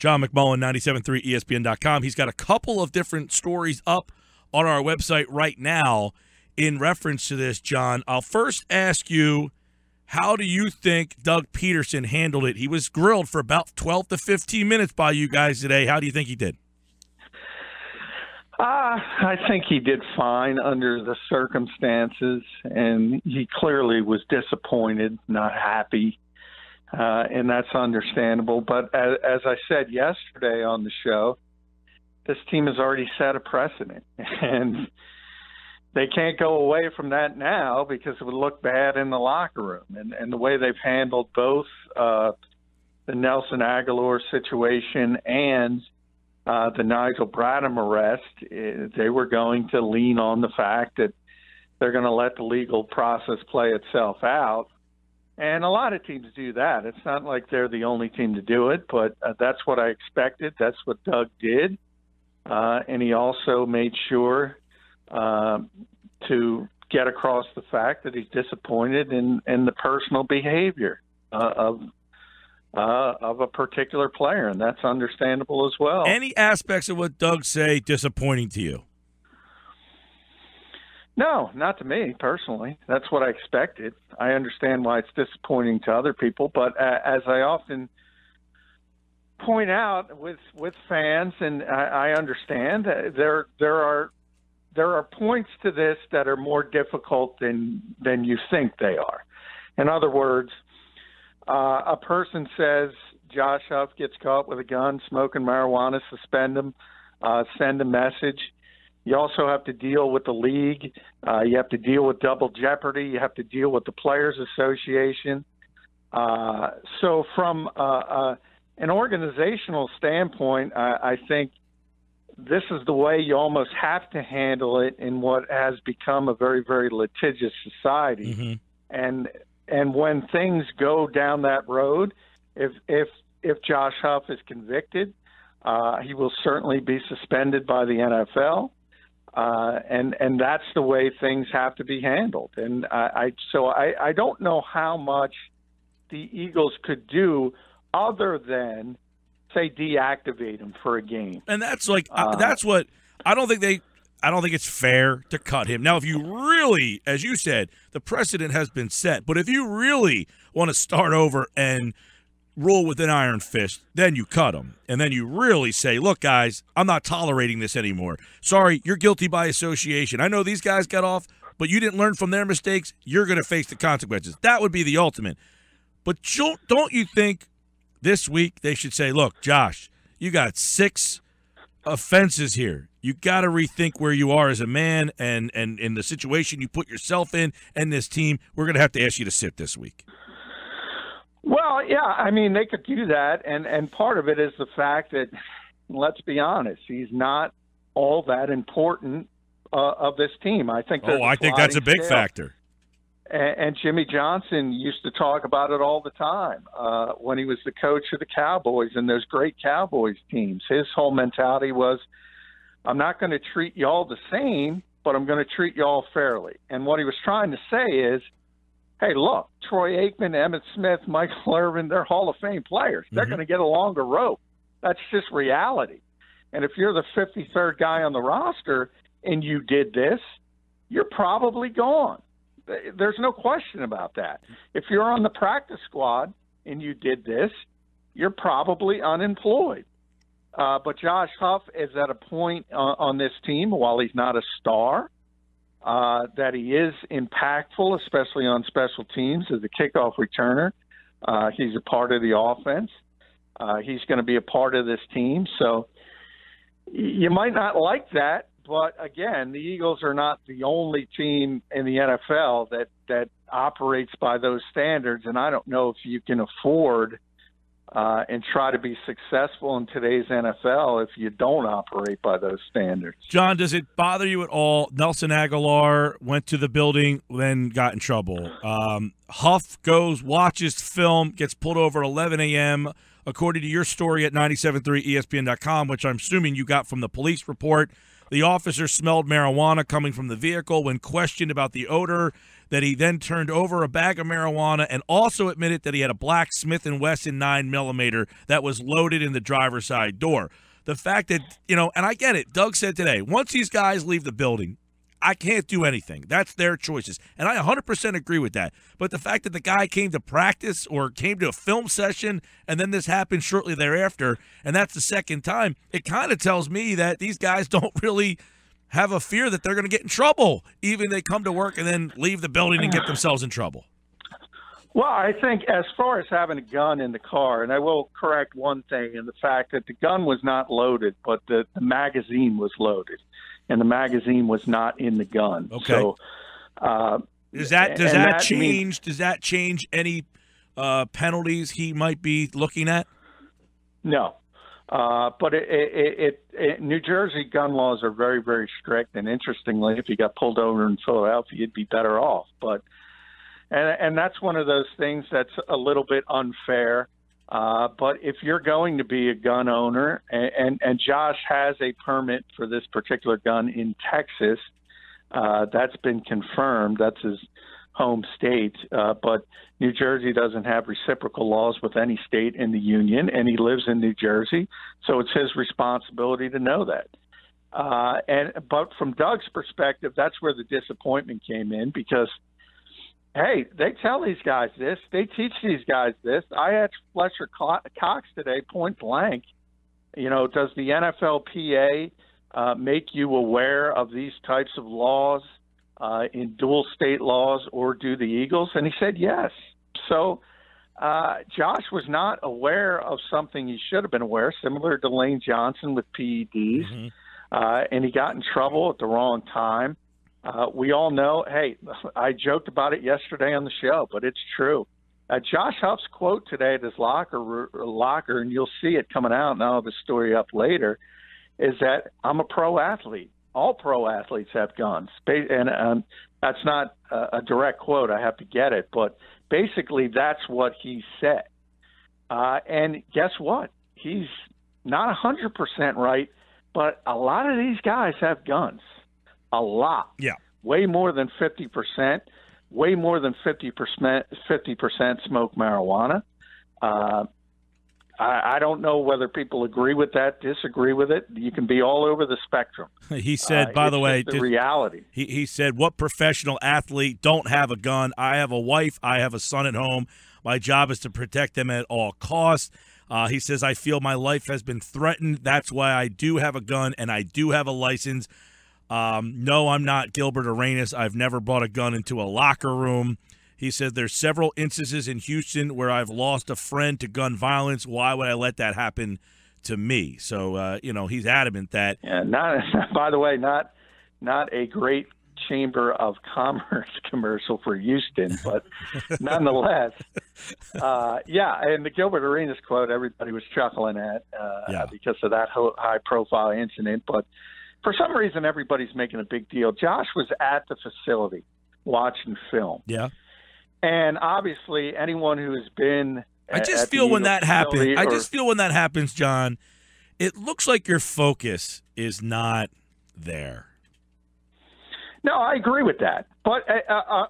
John McMullen, 97.3 ESPN.com. He's got a couple of different stories up on our website right now in reference to this, John. I'll first ask you, how do you think Doug Pederson handled it? He was grilled for about 12 to 15 minutes by you guys today. How do you think he did? I think he did fine under the circumstances, and he clearly was disappointed, not happy, and that's understandable. But as I said yesterday on the show, this team has already set a precedent, and they can't go away from that now because it would look bad in the locker room. And the way they've handled both the Nelson Aguilar situation and the Nigel Bradham arrest, they were going to lean on the fact that they're going to let the legal process play itself out. And a lot of teams do that. It's not like they're the only team to do it, but that's what I expected. That's what Doug did. And he also made sure to get across the fact that he's disappointed in the personal behavior of a particular player, and that's understandable as well. Any aspects of what Doug say disappointing to you? No, not to me personally. That's what I expected. I understand why it's disappointing to other people, but as I often point out with fans, and I understand, there are points to this that are more difficult than you think they are. In other words, a person says Josh Huff gets caught with a gun, smoking marijuana, suspend him, send a message. You also have to deal with the league. You have to deal with double jeopardy. You have to deal with the Players Association. So from an organizational standpoint, I think this is the way you almost have to handle it in what has become a very, very litigious society. Mm-hmm. And when things go down that road, if Josh Huff is convicted, he will certainly be suspended by the NFL. And that's the way things have to be handled. And I don't know how much the Eagles could do other than, say, deactivate him for a game. And that's that's what I don't think it's fair to cut him. Now, if you really, as you said, the precedent has been set, but if you really want to start over and rule with an iron fist, then you cut him. And then you really say, look, guys, I'm not tolerating this anymore. Sorry, you're guilty by association. I know these guys got off, but you didn't learn from their mistakes. You're going to face the consequences. That would be the ultimate. But don't you think this week they should say, look, Josh, you got 6 offenses here. You got to rethink where you are as a man and in the situation you put yourself in and this team. We're going to have to ask you to sit this week. Well, yeah, I mean, they could do that, and part of it is the fact that, let's be honest, he's not all that important of this team. I think that's a big factor. And Jimmy Johnson used to talk about it all the time when he was the coach of the Cowboys and those great Cowboys teams. His whole mentality was, I'm not going to treat you all the same, but I'm going to treat you all fairly. And what he was trying to say is, hey, look, Troy Aikman, Emmitt Smith, Michael Irvin, they're Hall of Fame players. They're going to get a longer rope. That's just reality. And if you're the 53rd guy on the roster and you did this, you're probably gone. There's no question about that. If you're on the practice squad and you did this, you're probably unemployed. But Josh Huff is at a point on this team, while he's not a star, that he is impactful, especially on special teams as a kickoff returner. He's a part of the offense. He's going to be a part of this team. So you might not like that, but again, the Eagles are not the only team in the NFL that operates by those standards, and I don't know if you can afford and try to be successful in today's NFL if you don't operate by those standards. John, does it bother you at all? Nelson Aguilar went to the building, then got in trouble. Huff goes, watches film, gets pulled over at 11 a.m., according to your story at 97.3 ESPN.com, which I'm assuming you got from the police report. The officer smelled marijuana coming from the vehicle. When questioned about the odor, that he then turned over a bag of marijuana and also admitted that he had a black Smith & Wesson 9mm that was loaded in the driver's side door. The fact that, and I get it, Doug said today, once these guys leave the building, I can't do anything. That's their choices. And I 100% agree with that. But the fact that the guy came to practice or came to a film session and then this happened shortly thereafter, and that's the second time, it kind of tells me that these guys don't really have a fear that they're going to get in trouble, even they come to work and then leave the building and get themselves in trouble. Well, I think as far as having a gun in the car, and I will correct one thing in the fact that the gun was not loaded, but the magazine was loaded, and the magazine was not in the gun. Okay. So, does that change any penalties he might be looking at? No. But New Jersey gun laws are very, very strict. And interestingly, if you got pulled over in Philadelphia, you'd be better off. And that's one of those things that's a little bit unfair. But if you're going to be a gun owner, and Josh has a permit for this particular gun in Texas, that's been confirmed. That's his home state. But New Jersey doesn't have reciprocal laws with any state in the union, and he lives in New Jersey, so it's his responsibility to know that. But from Doug's perspective, that's where the disappointment came in because, hey, they tell these guys this. They teach these guys this. I asked Fletcher Cox today, point blank, does the NFLPA make you aware of these types of laws in dual state laws, or do the Eagles? And he said yes. So Josh was not aware of something he should have been aware, similar to Lane Johnson with PEDs, and he got in trouble at the wrong time. We all know, hey, I joked about it yesterday on the show, but it's true. Josh Huff's quote today at his locker, and you'll see it coming out, and I'll have the story up later, is that I'm a pro athlete. All pro athletes have guns. And that's not a direct quote. I have to get it. But basically, that's what he said. And guess what? He's not 100% right, but a lot of these guys have guns. A lot. Yeah. Way more than 50%. Way more than 50% smoke marijuana. I don't know whether people agree with that, disagree with it. You can be all over the spectrum. He said, by the way, the reality. He said, what professional athlete don't have a gun? I have a wife. I have a son at home. My job is to protect them at all costs. He says, I feel my life has been threatened. That's why I do have a gun and I do have a license. No, I'm not Gilbert Arenas. I've never brought a gun into a locker room. He said there's several instances in Houston where I've lost a friend to gun violence. Why would I let that happen to me? So, he's adamant that. Yeah, by the way, not a great Chamber of Commerce commercial for Houston, but nonetheless, and the Gilbert Arenas quote everybody was chuckling at because of that high-profile incident. But for some reason, everybody's making a big deal. Josh was at the facility watching film. Yeah. And obviously, anyone who has been I just feel when that happens, John, it looks like your focus is not there. No, I agree with that. But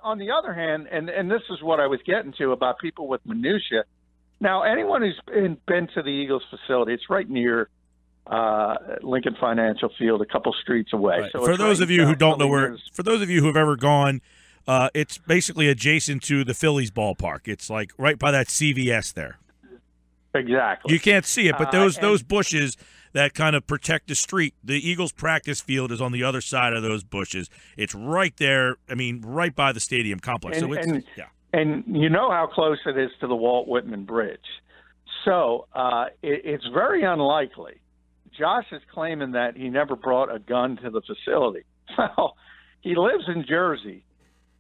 on the other hand, and this is what I was getting to about people with minutia. Now, anyone who's been to the Eagles facility, it's right near Lincoln Financial Field, a couple streets away. Right. So for those of you who don't know for those of you who have ever gone, it's basically adjacent to the Phillies ballpark. It's like right by that CVS there. Exactly. You can't see it, but those bushes that kind of protect the street, the Eagles practice field is on the other side of those bushes. It's right there, right by the stadium complex. And you know how close it is to the Walt Whitman Bridge. So it's very unlikely. Josh is claiming that he never brought a gun to the facility. Well, he lives in Jersey.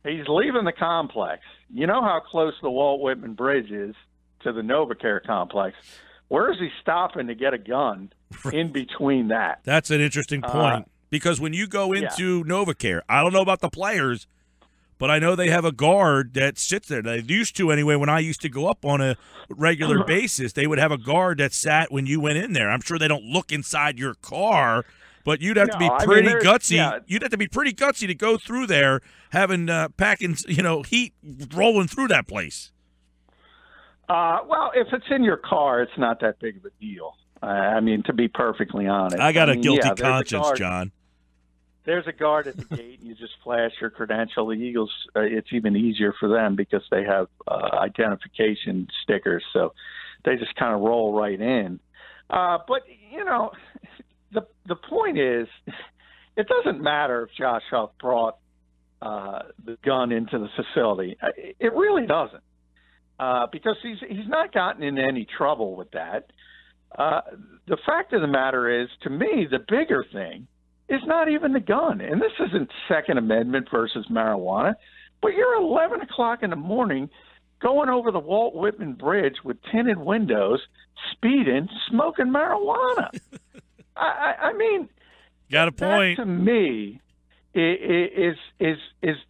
He's leaving the complex. You know how close the Walt Whitman Bridge is to the NovaCare complex. Where is he stopping to get a gun in between that? That's an interesting point because when you go into NovaCare, I don't know about the players, but I know they have a guard that sits there. They used to anyway. When I used to go up on a regular basis, they would have a guard that sat when you went in there. I'm sure they don't look inside your car But you'd have to be pretty gutsy. Yeah. You'd have to be pretty gutsy to go through there, having packing, heat rolling through that place. Well, if it's in your car, it's not that big of a deal. To be perfectly honest, I got a guilty conscience, John. There's a guard at the gate, and you just flash your credential. The Eagles, it's even easier for them because they have identification stickers, so they just kind of roll right in. But the point is, it doesn't matter if Josh Huff brought the gun into the facility. It really doesn't, because he's not gotten in any trouble with that. The fact of the matter is, to me, the bigger thing is not even the gun. And this isn't Second Amendment versus marijuana, but you're 11 o'clock in the morning going over the Walt Whitman Bridge with tinted windows, speeding, smoking marijuana. Got a point. That, to me, is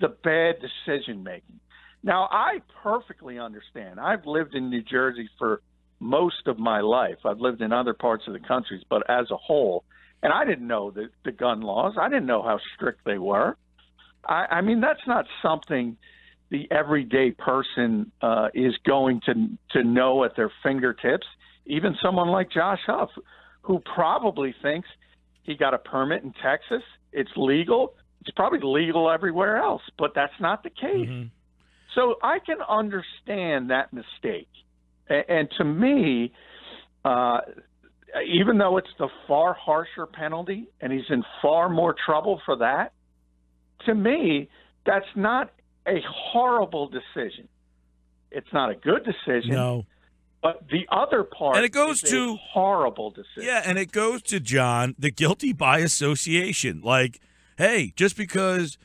the bad decision making. Now, I perfectly understand. I've lived in New Jersey for most of my life. I've lived in other parts of the country, but as a whole, and I didn't know the gun laws. I didn't know how strict they were. That's not something the everyday person is going to know at their fingertips. Even someone like Josh Huff, who probably thinks he got a permit in Texas, it's legal. It's probably legal everywhere else, but that's not the case. Mm-hmm. So I can understand that mistake. And to me, even though it's the far harsher penalty and he's in far more trouble for that, to me, that's not a horrible decision. It's not a good decision. No. But the other part and it goes is to a horrible decision. Yeah, and it goes to, John, the guilty by association. Like, hey, just because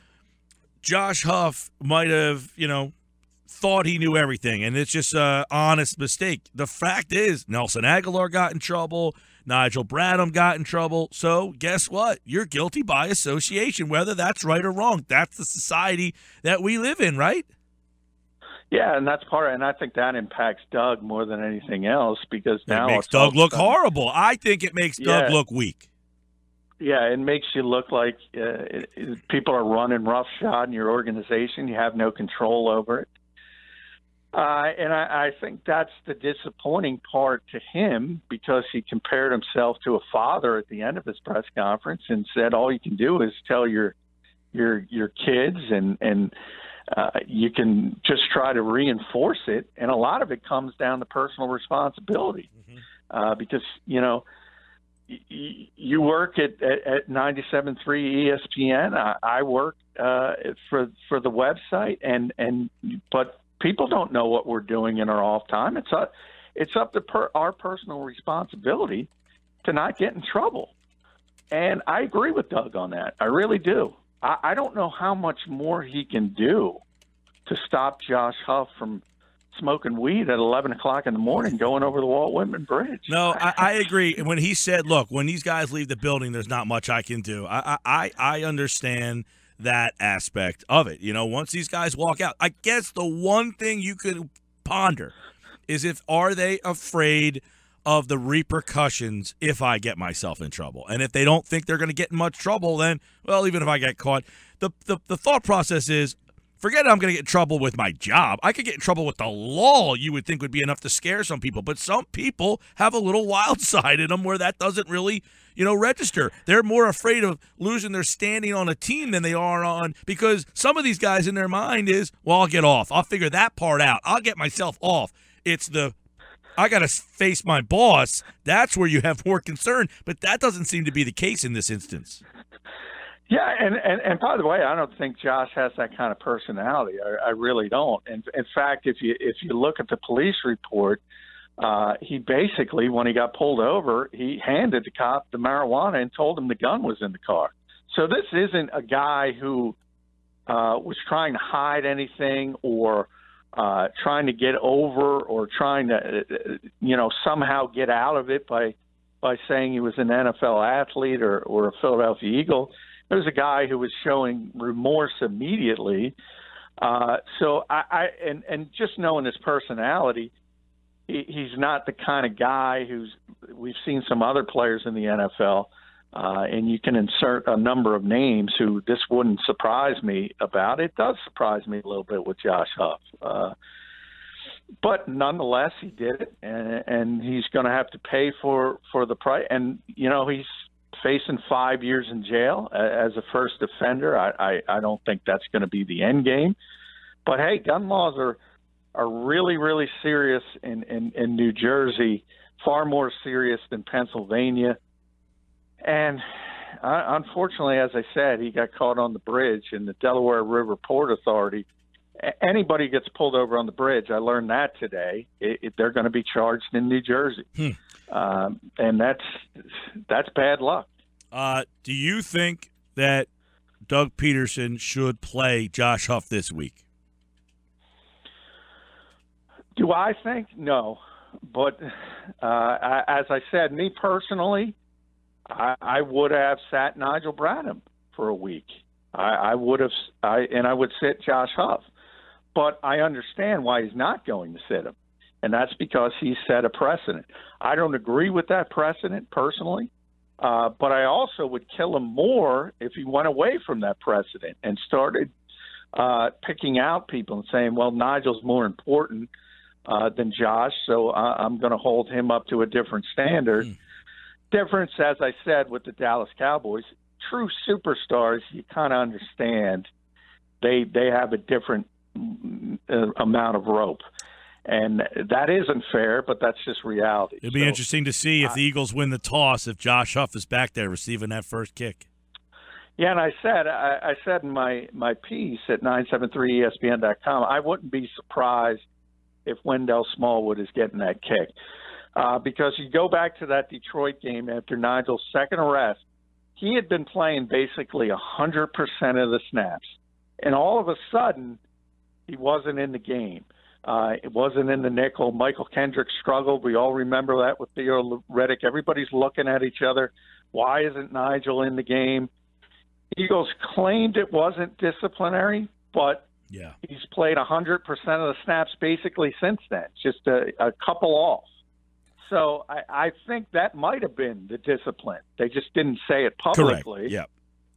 Josh Huff might have, thought he knew everything, and it's just an honest mistake. The fact is, Nelson Aguilar got in trouble, Nigel Bradham got in trouble, so guess what? You're guilty by association, whether that's right or wrong. That's the society that we live in, right? Yeah, and that's part of it, and I think that impacts Doug more than anything else, because now it makes Doug look horrible. I think it makes Doug look weak. Yeah, it makes you look like people are running roughshod in your organization. You have no control over it. And I think that's the disappointing part to him, because he compared himself to a father at the end of his press conference and said all you can do is tell your kids and you can just try to reinforce it. And a lot of it comes down to personal responsibility, because, you work at 97.3 ESPN. I work for the website, but people don't know what we're doing in our off time. It's up to our personal responsibility to not get in trouble. And I agree with Doug on that. I really do. I don't know how much more he can do to stop Josh Huff from smoking weed at 11 o'clock in the morning going over the Walt Whitman Bridge. No, I agree. When he said, look, when these guys leave the building, there's not much I can do. I understand that aspect of it. Once these guys walk out, I guess the one thing you could ponder is are they afraid of the repercussions if I get myself in trouble? And if they don't think they're going to get in much trouble, then, well, even if I get caught, the thought process is, forget I'm going to get in trouble with my job. I could get in trouble with the law, you would think would be enough to scare some people. But some people have a little wild side in them where that doesn't really, register. They're more afraid of losing their standing on a team than they are on, because some of these guys in their mind is, well, I'll get off. I'll figure that part out. I'll get myself off. It's I got to face my boss. That's where you have more concern. But that doesn't seem to be the case in this instance. Yeah, and by the way, I don't think Josh has that kind of personality. I really don't. And in fact, if you look at the police report, he basically, when he got pulled over, he handed the cop the marijuana and told him the gun was in the car. So this isn't a guy who was trying to hide anything or trying to get over or trying to somehow get out of it by saying he was an NFL athlete or a Philadelphia Eagle. It was a guy who was showing remorse immediately. So I just knowing his personality, he's not the kind of guy we've seen some other players in the NFL and you can insert a number of names who this wouldn't surprise me about. It does surprise me a little bit with Josh Huff. But nonetheless, he did it, and he's going to have to pay for the price. And, he's facing 5 years in jail as a first offender. I don't think that's going to be the end game. But, hey, gun laws are really, really serious in New Jersey, far more serious than Pennsylvania. And unfortunately, as I said, he got caught on the bridge, and the Delaware River Port Authority, anybody gets pulled over on the bridge, I learned that today, they're going to be charged in New Jersey. And that's bad luck. Do you think that Doug Pederson should play Josh Huff this week? Do I think? No. But as I said, me personally, I would have sat Nigel Bradham for a week. I would sit Josh Huff. But I understand why he's not going to sit him, and that's because he set a precedent. I don't agree with that precedent personally, but I also would kill him more if he went away from that precedent and started picking out people and saying, well, Nigel's more important than Josh, so I'm going to hold him up to a different standard. Difference, as I said, with the Dallas Cowboys, true superstars, you kind of understand they have a different amount of rope. And that isn't fair, but that's just reality. It'll be interesting to see if the Eagles win the toss, if Josh Huff is back there receiving that first kick. Yeah, and I said in my piece at 973ESPN.com, I wouldn't be surprised if Wendell Smallwood is getting that kick. Because you go back to that Detroit game after Nigel's second arrest, he had been playing basically 100% of the snaps. And all of a sudden, he wasn't in the game. It wasn't in the nickel. Michael Kendrick struggled. We all remember that with Theo Riddick. Everybody's looking at each other. Why isn't Nigel in the game? Eagles claimed it wasn't disciplinary, but he's played 100% of the snaps basically since then, just a couple off. So I think that might have been the discipline. They just didn't say it publicly. Correct. Yeah.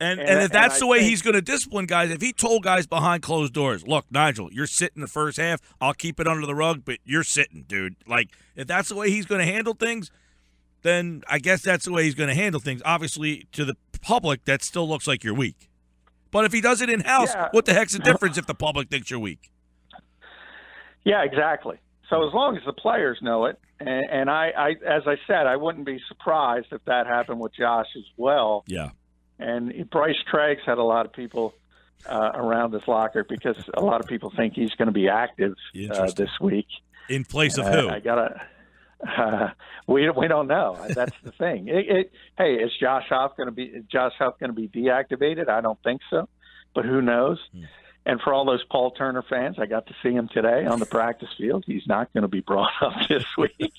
And if that's the way he's going to discipline guys, if he told guys behind closed doors, look, Nigel, you're sitting the first half, I'll keep it under the rug, but you're sitting, dude. Like, if that's the way he's going to handle things, then I guess that's the way he's going to handle things. Obviously, to the public, that still looks like you're weak. But if he does it in-house, what the heck's the difference if the public thinks you're weak? Yeah, exactly. So as long as the players know it, and I as I said, I wouldn't be surprised if that happened with Josh as well. Yeah. And Bryce Treggs had a lot of people around his locker because a lot of people think he's going to be active this week. In place of who? We don't know. That's the thing. Hey, is Josh Huff going to be deactivated? I don't think so, but who knows? And for all those Paul Turner fans, I got to see him today on the practice field. He's not going to be brought up this week.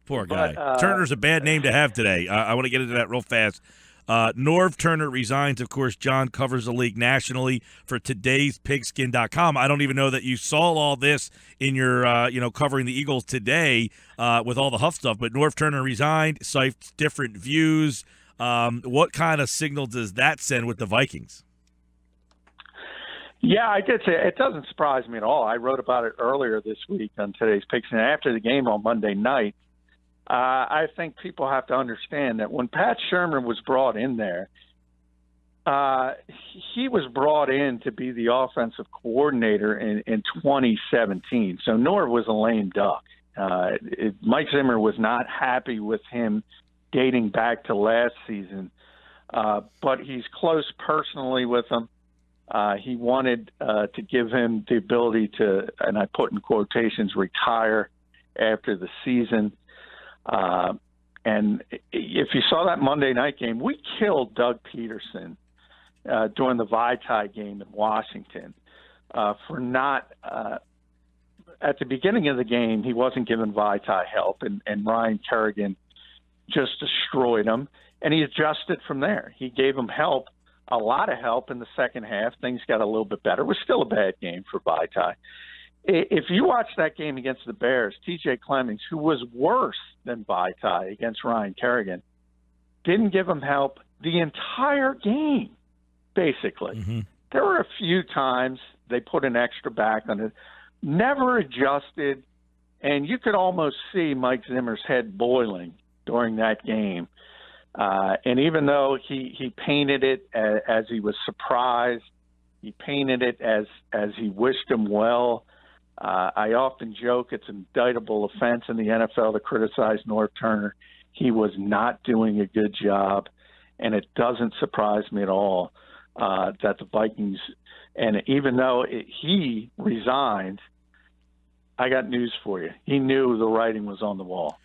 Poor guy. Turner's a bad name to have today. I want to get into that real fast. Norv Turner resigns. Of course, John covers the league nationally for today's pigskin.com. I don't even know that you saw all this in your, covering the Eagles today with all the Huff stuff, but Norv Turner resigned, cites different views. What kind of signal does that send with the Vikings? Yeah, I did say it doesn't surprise me at all. I wrote about it earlier this week on today's Pigskin. After the game on Monday night, I think people have to understand that when Pat Shermer was brought in there, he was brought in to be the offensive coordinator in 2017. So Norv was a lame duck. Mike Zimmer was not happy with him dating back to last season, but he's close personally with him. He wanted to give him the ability to, and I put in quotations, retire after the season. And if you saw that Monday night game, we killed Doug Pederson during the Vitae game in Washington for not at the beginning of the game, he wasn't giving Vitae help, and Ryan Kerrigan just destroyed him, and he adjusted from there. He gave him help, a lot of help in the second half. Things got a little bit better. It was still a bad game for Vitae. If you watch that game against the Bears, TJ Clemmings, who was worse than Vitae against Ryan Kerrigan, didn't give him help the entire game, basically. Mm-hmm. There were a few times they put an extra back on it, never adjusted, and you could almost see Mike Zimmer's head boiling during that game. And even though he painted it as he was surprised, he painted it as he wished him well. I often joke it's an indictable offense in the NFL to criticize Norv Turner. He was not doing a good job, and it doesn't surprise me at all that the Vikings, and even though he resigned, I got news for you. He knew the writing was on the wall.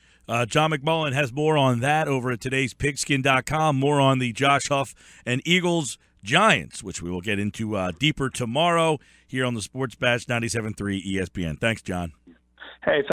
John McMullen has more on that over at today's pigskin.com, more on the Josh Huff and Eagles Giants, which we will get into deeper tomorrow here on the Sports Bash 97.3 ESPN. Thanks, John. Hey,